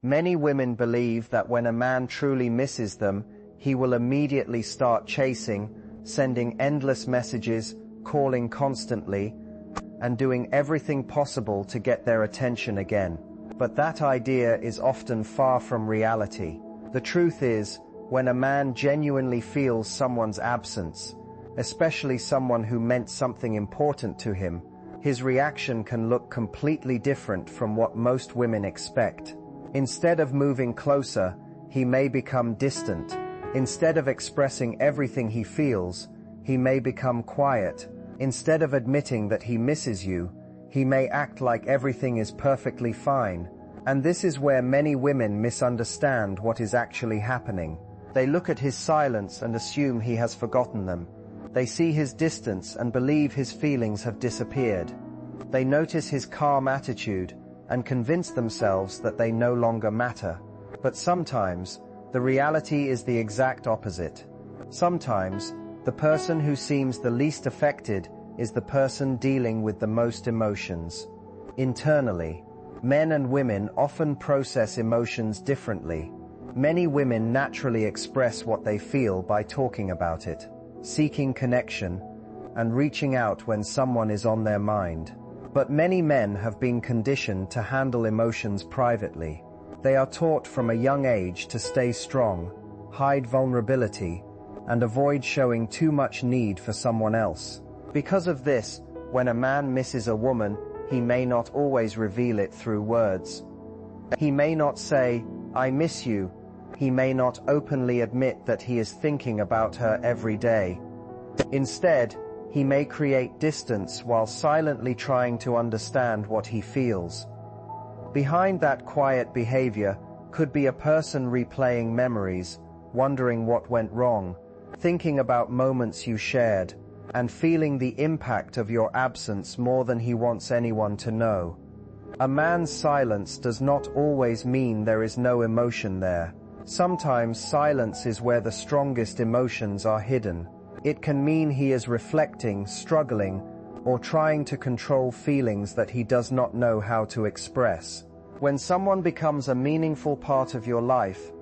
Many women believe that when a man truly misses them, he will immediately start chasing, sending endless messages, calling constantly, and doing everything possible to get their attention again. But that idea is often far from reality. The truth is, when a man genuinely feels someone's absence, especially someone who meant something important to him, his reaction can look completely different from what most women expect. Instead of moving closer, he may become distant. Instead of expressing everything he feels, he may become quiet. Instead of admitting that he misses you, he may act like everything is perfectly fine. And this is where many women misunderstand what is actually happening. They look at his silence and assume he has forgotten them. They see his distance and believe his feelings have disappeared. They notice his calm attitude and convince themselves that they no longer matter. But sometimes, the reality is the exact opposite. Sometimes, the person who seems the least affected is the person dealing with the most emotions. Internally, men and women often process emotions differently. Many women naturally express what they feel by talking about it, seeking connection, and reaching out when someone is on their mind. But many men have been conditioned to handle emotions privately. They are taught from a young age to stay strong, hide vulnerability, and avoid showing too much need for someone else. Because of this, when a man misses a woman, he may not always reveal it through words. He may not say, "I miss you." He may not openly admit that he is thinking about her every day. Instead, he may create distance while silently trying to understand what he feels. Behind that quiet behavior could be a person replaying memories, wondering what went wrong, thinking about moments you shared, and feeling the impact of your absence more than he wants anyone to know. A man's silence does not always mean there is no emotion there. Sometimes silence is where the strongest emotions are hidden. It can mean he is reflecting, struggling, or trying to control feelings that he does not know how to express. When someone becomes a meaningful part of your life,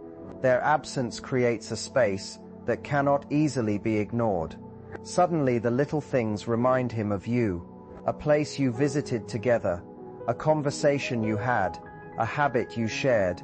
their absence creates a space that cannot easily be ignored. Suddenly the little things remind him of you, a place you visited together, a conversation you had, a habit you shared,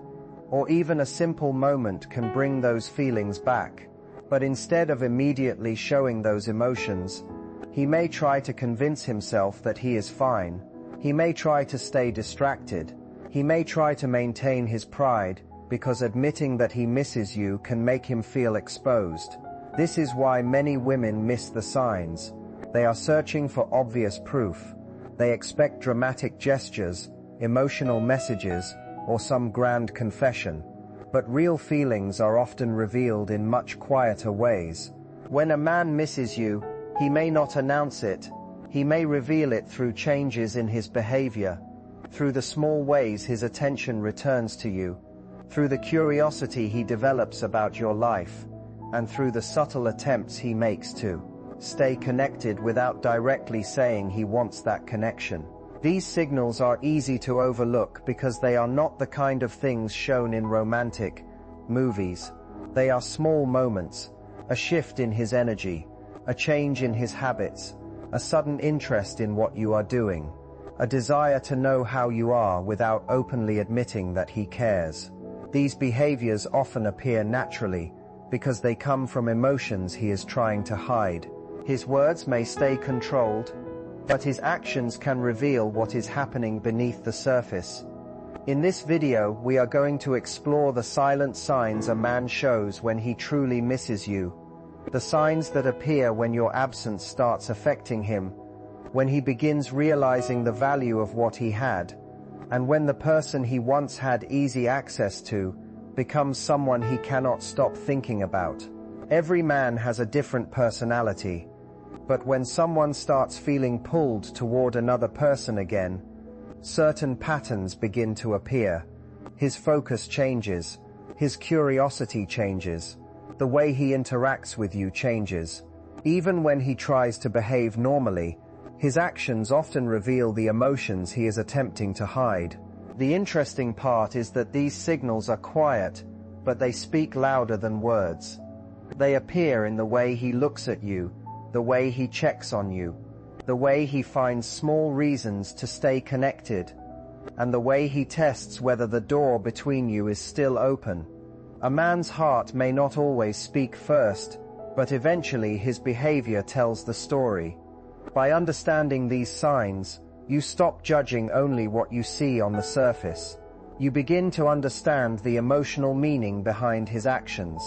or even a simple moment can bring those feelings back. But instead of immediately showing those emotions, he may try to convince himself that he is fine. He may try to stay distracted. He may try to maintain his pride, because admitting that he misses you can make him feel exposed. This is why many women miss the signs. They are searching for obvious proof. They expect dramatic gestures, emotional messages, or some grand confession. But real feelings are often revealed in much quieter ways. When a man misses you, he may not announce it. He may reveal it through changes in his behavior, through the small ways his attention returns to you, through the curiosity he develops about your life, and through the subtle attempts he makes to stay connected without directly saying he wants that connection. These signals are easy to overlook because they are not the kind of things shown in romantic movies. They are small moments, a shift in his energy, a change in his habits, a sudden interest in what you are doing, a desire to know how you are without openly admitting that he cares. These behaviors often appear naturally because they come from emotions he is trying to hide. His words may stay controlled, but his actions can reveal what is happening beneath the surface. In this video, we are going to explore the silent signs a man shows when he truly misses you. The signs that appear when your absence starts affecting him, when he begins realizing the value of what he had, and when the person he once had easy access to becomes someone he cannot stop thinking about. Every man has a different personality, but when someone starts feeling pulled toward another person again, certain patterns begin to appear. His focus changes, his curiosity changes, the way he interacts with you changes. Even when he tries to behave normally, his actions often reveal the emotions he is attempting to hide. The interesting part is that these signals are quiet, but they speak louder than words. They appear in the way he looks at you, the way he checks on you, the way he finds small reasons to stay connected, and the way he tests whether the door between you is still open. A man's heart may not always speak first, but eventually his behavior tells the story. By understanding these signs, you stop judging only what you see on the surface. You begin to understand the emotional meaning behind his actions.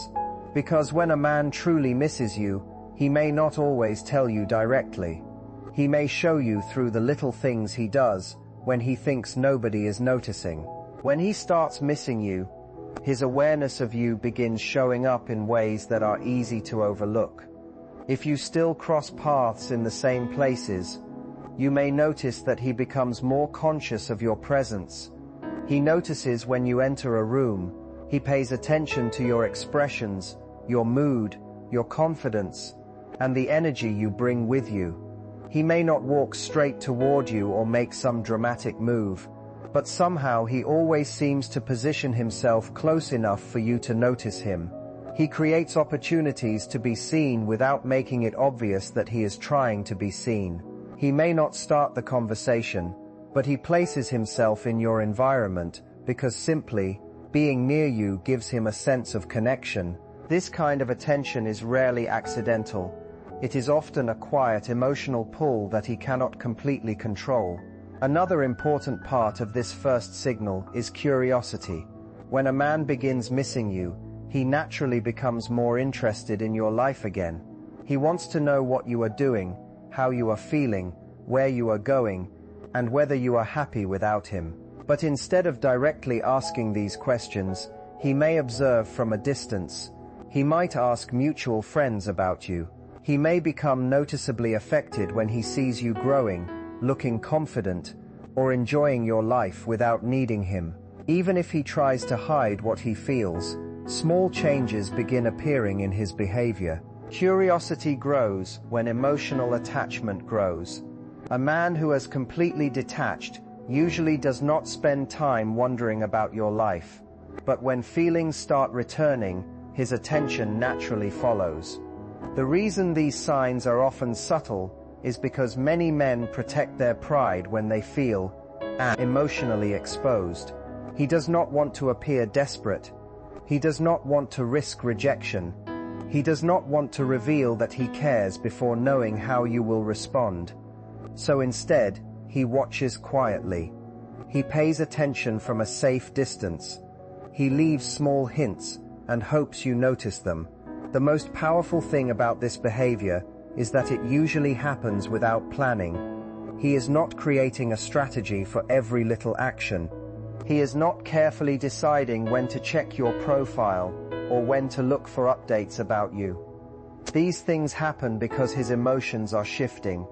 Because when a man truly misses you, he may not always tell you directly. He may show you through the little things he does when he thinks nobody is noticing. When he starts missing you, his awareness of you begins showing up in ways that are easy to overlook. If you still cross paths in the same places, you may notice that he becomes more conscious of your presence. He notices when you enter a room. He pays attention to your expressions, your mood, your confidence, and the energy you bring with you. He may not walk straight toward you or make some dramatic move, but somehow he always seems to position himself close enough for you to notice him. He creates opportunities to be seen without making it obvious that he is trying to be seen. He may not start the conversation, but he places himself in your environment because simply being near you gives him a sense of connection. This kind of attention is rarely accidental. It is often a quiet emotional pull that he cannot completely control. Another important part of this first signal is curiosity. When a man begins missing you, he naturally becomes more interested in your life again. He wants to know what you are doing, how you are feeling, where you are going, and whether you are happy without him. But instead of directly asking these questions, he may observe from a distance. He might ask mutual friends about you. He may become noticeably affected when he sees you growing, looking confident, or enjoying your life without needing him. Even if he tries to hide what he feels, small changes begin appearing in his behavior. Curiosity grows when emotional attachment grows. A man who has completely detached usually does not spend time wondering about your life, but when feelings start returning, his attention naturally follows. The reason these signs are often subtle is because many men protect their pride when they feel emotionally exposed. He does not want to appear desperate. He does not want to risk rejection. He does not want to reveal that he cares before knowing how you will respond. So instead, he watches quietly. He pays attention from a safe distance. He leaves small hints and hopes you notice them. The most powerful thing about this behavior is that it usually happens without planning. He is not creating a strategy for every little action. He is not carefully deciding when to check your profile or when to look for updates about you. These things happen because his emotions are shifting.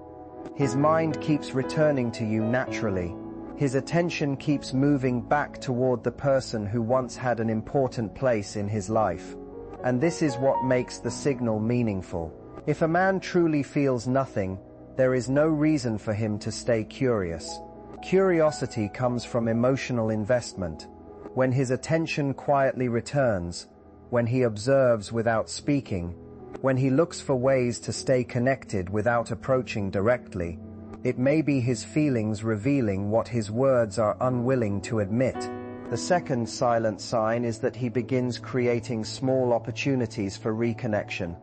His mind keeps returning to you naturally. His attention keeps moving back toward the person who once had an important place in his life. And this is what makes the signal meaningful. If a man truly feels nothing, there is no reason for him to stay curious. Curiosity comes from emotional investment. When his attention quietly returns, when he observes without speaking, when he looks for ways to stay connected without approaching directly, it may be his feelings revealing what his words are unwilling to admit. The second silent sign is that he begins creating small opportunities for reconnection.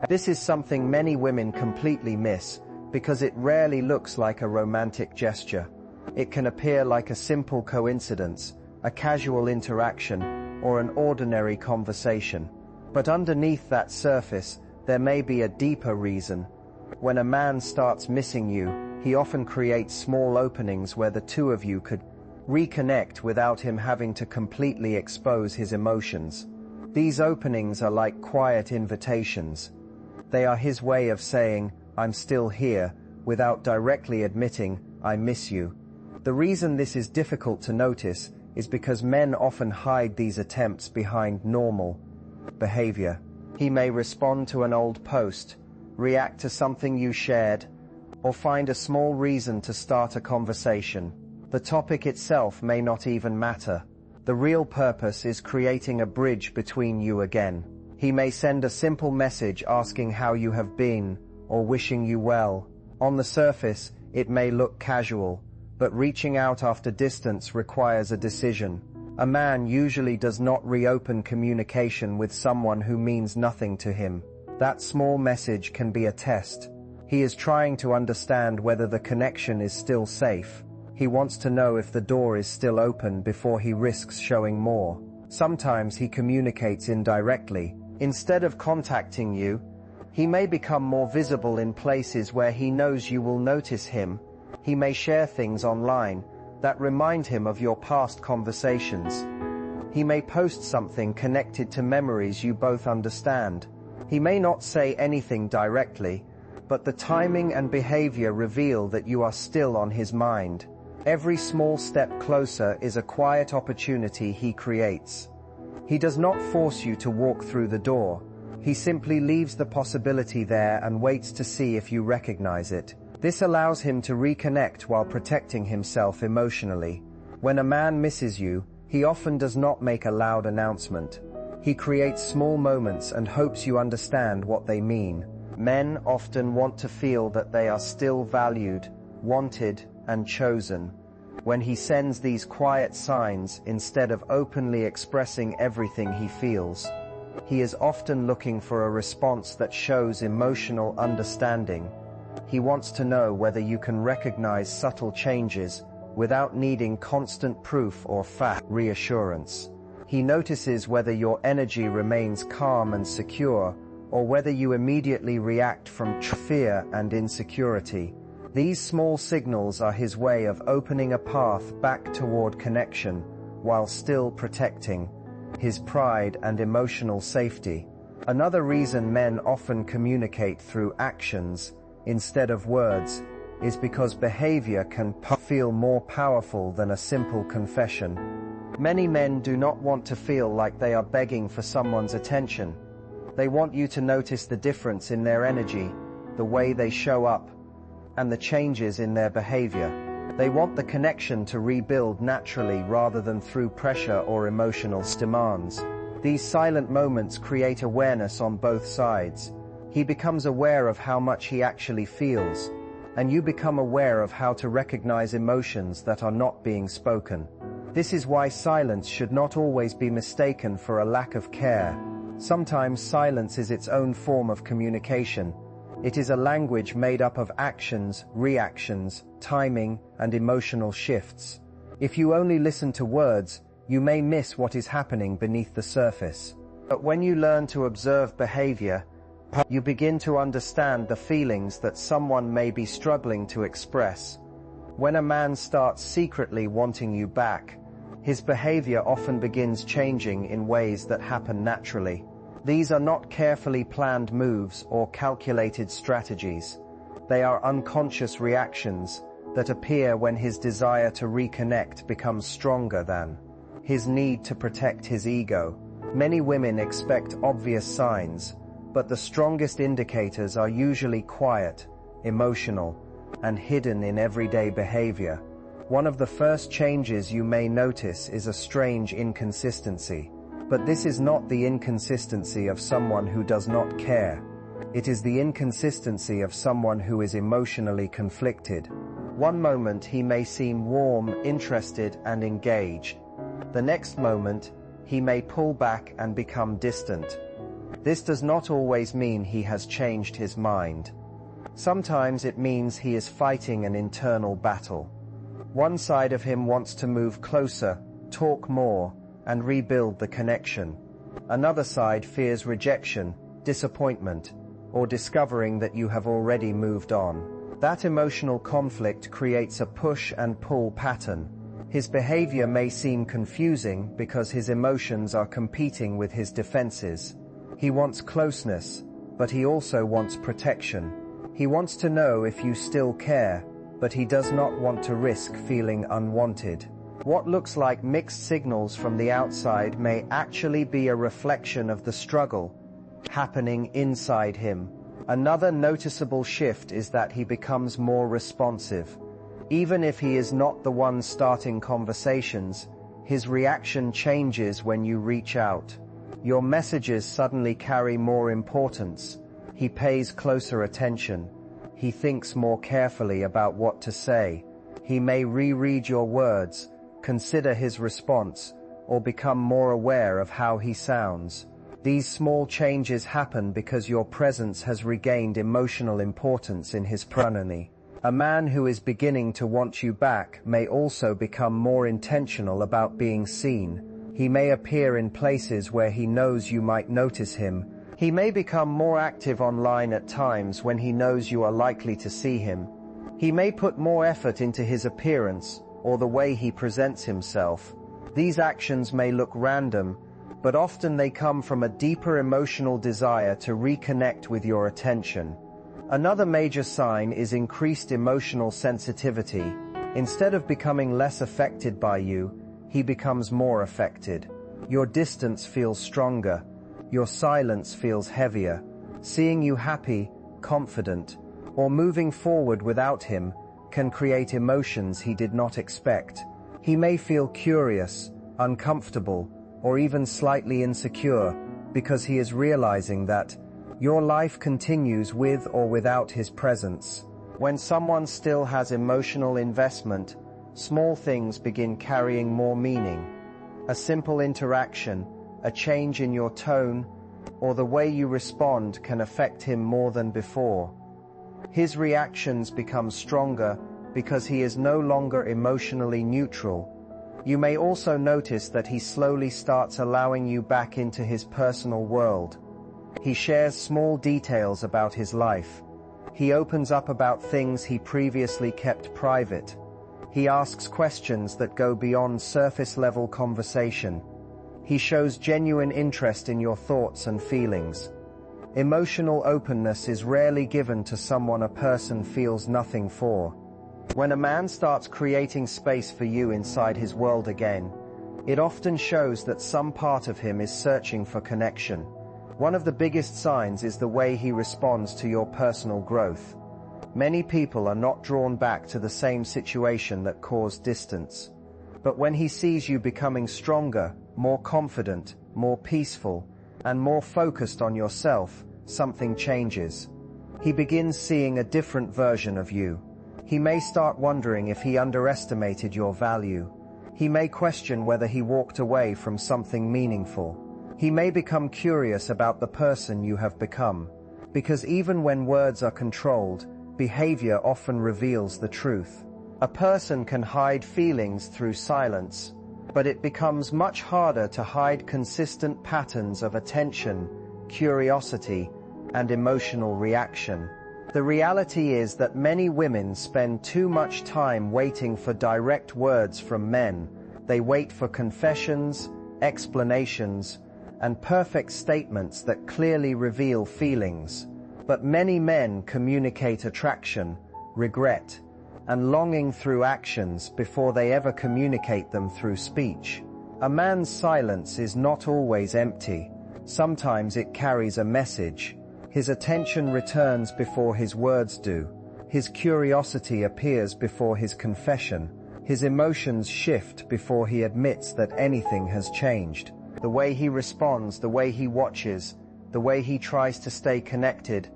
This is something many women completely miss because it rarely looks like a romantic gesture. It can appear like a simple coincidence, a casual interaction, or an ordinary conversation. But underneath that surface, there may be a deeper reason. When a man starts missing you, he often creates small openings where the two of you could reconnect without him having to completely expose his emotions. These openings are like quiet invitations. They are his way of saying, "I'm still here," without directly admitting, "I miss you." The reason this is difficult to notice is because men often hide these attempts behind normal behavior. He may respond to an old post, react to something you shared, or find a small reason to start a conversation. The topic itself may not even matter. The real purpose is creating a bridge between you again. He may send a simple message asking how you have been, or wishing you well. On the surface, it may look casual, but reaching out after distance requires a decision. A man usually does not reopen communication with someone who means nothing to him. That small message can be a test. He is trying to understand whether the connection is still safe. He wants to know if the door is still open before he risks showing more. Sometimes he communicates indirectly. Instead of contacting you, he may become more visible in places where he knows you will notice him. He may share things online that remind him of your past conversations. He may post something connected to memories you both understand. He may not say anything directly, but the timing and behavior reveal that you are still on his mind. Every small step closer is a quiet opportunity he creates. He does not force you to walk through the door. He simply leaves the possibility there and waits to see if you recognize it. This allows him to reconnect while protecting himself emotionally. When a man misses you, he often does not make a loud announcement. He creates small moments and hopes you understand what they mean. Men often want to feel that they are still valued, wanted, and chosen. When he sends these quiet signs instead of openly expressing everything he feels, he is often looking for a response that shows emotional understanding. He wants to know whether you can recognize subtle changes without needing constant proof or reassurance. He notices whether your energy remains calm and secure, or whether you immediately react from fear and insecurity. These small signals are his way of opening a path back toward connection while still protecting his pride and emotional safety. Another reason men often communicate through actions instead of words is because behavior can feel more powerful than a simple confession. Many men do not want to feel like they are begging for someone's attention. They want you to notice the difference in their energy, the way they show up, and the changes in their behavior. They want the connection to rebuild naturally rather than through pressure or emotional demands. These silent moments create awareness on both sides. He becomes aware of how much he actually feels, and you become aware of how to recognize emotions that are not being spoken. This is why silence should not always be mistaken for a lack of care. Sometimes silence is its own form of communication. It is a language made up of actions, reactions, timing, and emotional shifts. If you only listen to words, you may miss what is happening beneath the surface. But when you learn to observe behavior, you begin to understand the feelings that someone may be struggling to express. When a man starts secretly wanting you back, his behavior often begins changing in ways that happen naturally. These are not carefully planned moves or calculated strategies. They are unconscious reactions that appear when his desire to reconnect becomes stronger than his need to protect his ego. Many women expect obvious signs, but the strongest indicators are usually quiet, emotional, and hidden in everyday behavior. One of the first changes you may notice is a strange inconsistency. But this is not the inconsistency of someone who does not care. It is the inconsistency of someone who is emotionally conflicted. One moment he may seem warm, interested, and engaged. The next moment, he may pull back and become distant. This does not always mean he has changed his mind. Sometimes it means he is fighting an internal battle. One side of him wants to move closer, talk more, and rebuild the connection. Another side fears rejection, disappointment, or discovering that you have already moved on. That emotional conflict creates a push and pull pattern. His behavior may seem confusing because his emotions are competing with his defenses. He wants closeness, but he also wants protection. He wants to know if you still care, but he does not want to risk feeling unwanted. What looks like mixed signals from the outside may actually be a reflection of the struggle happening inside him. Another noticeable shift is that he becomes more responsive. Even if he is not the one starting conversations, his reaction changes when you reach out. Your messages suddenly carry more importance. He pays closer attention. He thinks more carefully about what to say. He may reread your words, consider his response, or become more aware of how he sounds. These small changes happen because your presence has regained emotional importance in his pranani. A man who is beginning to want you back may also become more intentional about being seen. He may appear in places where he knows you might notice him. He may become more active online at times when he knows you are likely to see him. He may put more effort into his appearance or the way he presents himself. These actions may look random, but often they come from a deeper emotional desire to reconnect with your attention. Another major sign is increased emotional sensitivity. Instead of becoming less affected by you, he becomes more affected. Your distance feels stronger. Your silence feels heavier. Seeing you happy, confident, or moving forward without him can create emotions he did not expect. He may feel curious, uncomfortable, or even slightly insecure because he is realizing that your life continues with or without his presence. When someone still has emotional investment, small things begin carrying more meaning. A simple interaction, a change in your tone, or the way you respond can affect him more than before. His reactions become stronger because he is no longer emotionally neutral. You may also notice that he slowly starts allowing you back into his personal world. He shares small details about his life. He opens up about things he previously kept private. He asks questions that go beyond surface-level conversation. He shows genuine interest in your thoughts and feelings. Emotional openness is rarely given to someone a person feels nothing for. When a man starts creating space for you inside his world again, it often shows that some part of him is searching for connection. One of the biggest signs is the way he responds to your personal growth. Many people are not drawn back to the same situation that caused distance. But when he sees you becoming stronger, more confident, more peaceful, and more focused on yourself, something changes. He begins seeing a different version of you. He may start wondering if he underestimated your value. He may question whether he walked away from something meaningful. He may become curious about the person you have become. Because even when words are controlled, behavior often reveals the truth. A person can hide feelings through silence, but it becomes much harder to hide consistent patterns of attention, curiosity, and emotional reaction. The reality is that many women spend too much time waiting for direct words from men. They wait for confessions, explanations, and perfect statements that clearly reveal feelings. But many men communicate attraction, regret, and longing through actions before they ever communicate them through speech. A man's silence is not always empty. Sometimes it carries a message. His attention returns before his words do. His curiosity appears before his confession. His emotions shift before he admits that anything has changed. The way he responds, the way he watches, the way he tries to stay connected,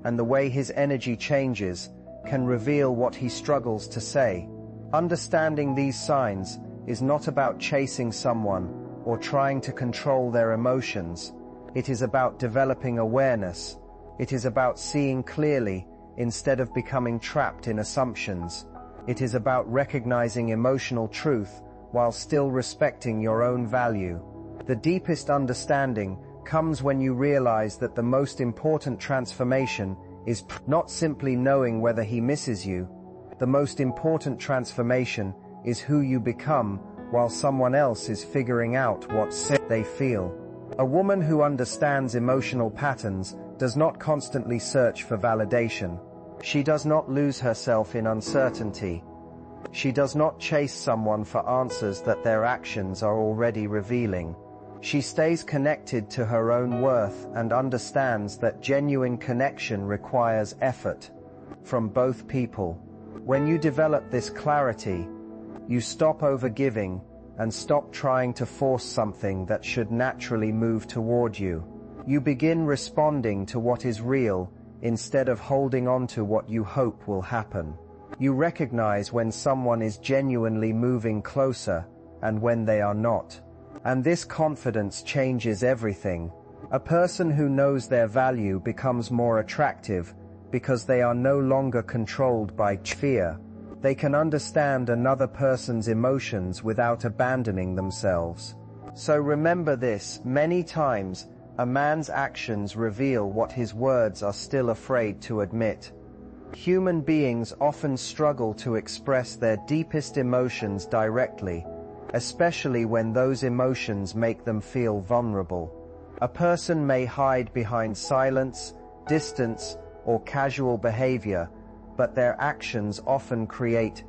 and the way his energy changes can reveal what he struggles to say. Understanding these signs is not about chasing someone or trying to control their emotions. It is about developing awareness. It is about seeing clearly instead of becoming trapped in assumptions. It is about recognizing emotional truth while still respecting your own value. The deepest understanding comes when you realize that the most important transformation is not simply knowing whether he misses you. The most important transformation is who you become while someone else is figuring out what they feel. A woman who understands emotional patterns does not constantly search for validation. She does not lose herself in uncertainty. She does not chase someone for answers that their actions are already revealing. She stays connected to her own worth and understands that genuine connection requires effort from both people. When you develop this clarity, you stop overgiving and stop trying to force something that should naturally move toward you. You begin responding to what is real instead of holding on to what you hope will happen. You recognize when someone is genuinely moving closer and when they are not. And this confidence changes everything. A person who knows their value becomes more attractive because they are no longer controlled by fear. They can understand another person's emotions without abandoning themselves. So remember this: many times, a man's actions reveal what his words are still afraid to admit. Human beings often struggle to express their deepest emotions directly, especially when those emotions make them feel vulnerable. A person may hide behind silence, distance, or casual behavior, but their actions often create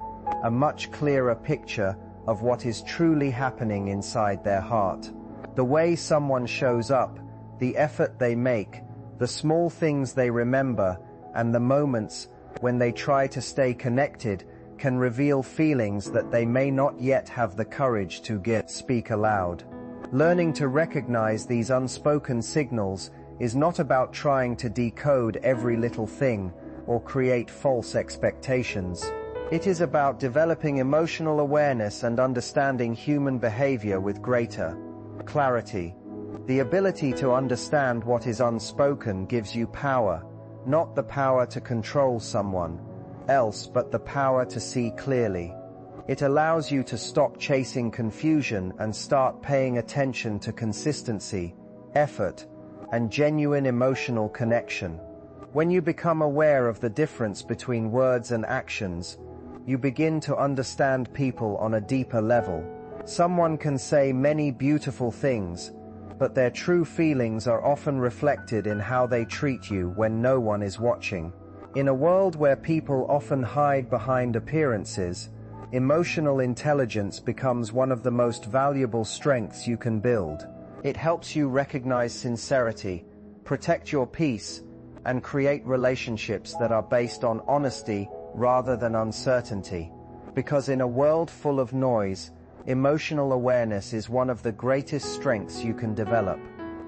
a much clearer picture of what is truly happening inside their heart. The way someone shows up, the effort they make, the small things they remember, and the moments when they try to stay connected can reveal feelings that they may not yet have the courage to speak aloud. Learning to recognize these unspoken signals is not about trying to decode every little thing or create false expectations. It is about developing emotional awareness and understanding human behavior with greater clarity. The ability to understand what is unspoken gives you power, not the power to control someone else, but the power to see clearly. It allows you to stop chasing confusion and start paying attention to consistency, effort, and genuine emotional connection. When you become aware of the difference between words and actions, you begin to understand people on a deeper level. Someone can say many beautiful things, but their true feelings are often reflected in how they treat you when no one is watching. In a world where people often hide behind appearances, emotional intelligence becomes one of the most valuable strengths you can build. It helps you recognize sincerity, protect your peace, and create relationships that are based on honesty rather than uncertainty. Because in a world full of noise, emotional awareness is one of the greatest strengths you can develop.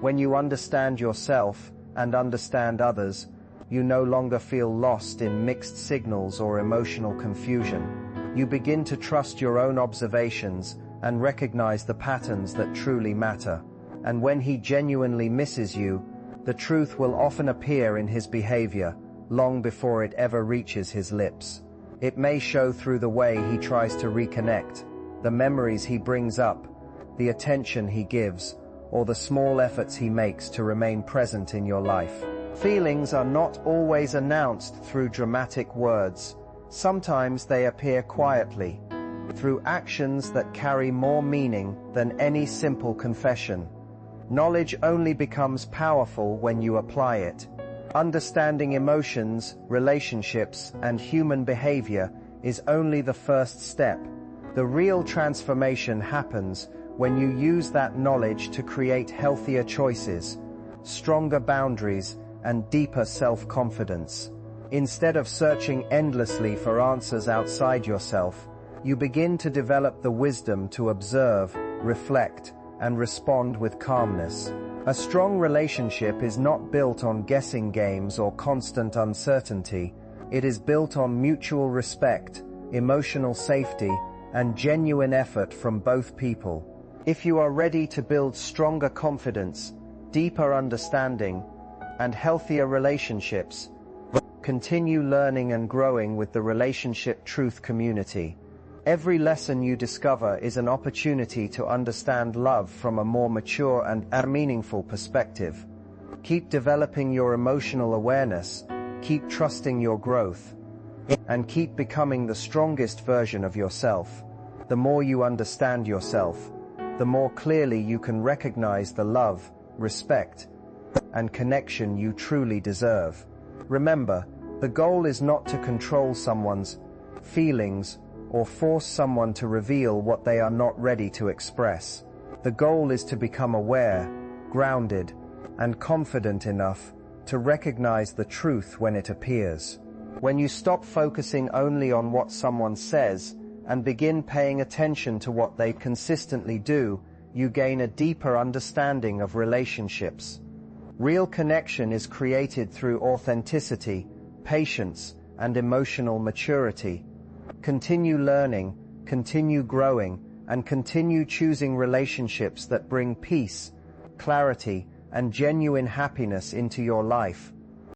When you understand yourself and understand others, you no longer feel lost in mixed signals or emotional confusion. You begin to trust your own observations and recognize the patterns that truly matter. And when he genuinely misses you, the truth will often appear in his behavior, long before it ever reaches his lips. It may show through the way he tries to reconnect, the memories he brings up, the attention he gives, or the small efforts he makes to remain present in your life. Feelings are not always announced through dramatic words. Sometimes they appear quietly, through actions that carry more meaning than any simple confession. Knowledge only becomes powerful when you apply it. Understanding emotions, relationships, and human behavior is only the first step. The real transformation happens when you use that knowledge to create healthier choices, stronger boundaries, and deeper self-confidence. Instead of searching endlessly for answers outside yourself, you begin to develop the wisdom to observe, reflect, and respond with calmness. A strong relationship is not built on guessing games or constant uncertainty. It is built on mutual respect, emotional safety, and genuine effort from both people. If you are ready to build stronger confidence, deeper understanding, and healthier relationships, continue learning and growing with the Relationship Truth community. Every lesson you discover is an opportunity to understand love from a more mature and meaningful perspective. Keep developing your emotional awareness, keep trusting your growth, and keep becoming the strongest version of yourself. The more you understand yourself, the more clearly you can recognize the love, respect, and connection you truly deserve. Remember, the goal is not to control someone's feelings or force someone to reveal what they are not ready to express. The goal is to become aware, grounded, and confident enough to recognize the truth when it appears. When you stop focusing only on what someone says and begin paying attention to what they consistently do, you gain a deeper understanding of relationships. Real connection is created through authenticity, patience, and emotional maturity. Continue learning, continue growing, and continue choosing relationships that bring peace, clarity, and genuine happiness into your life.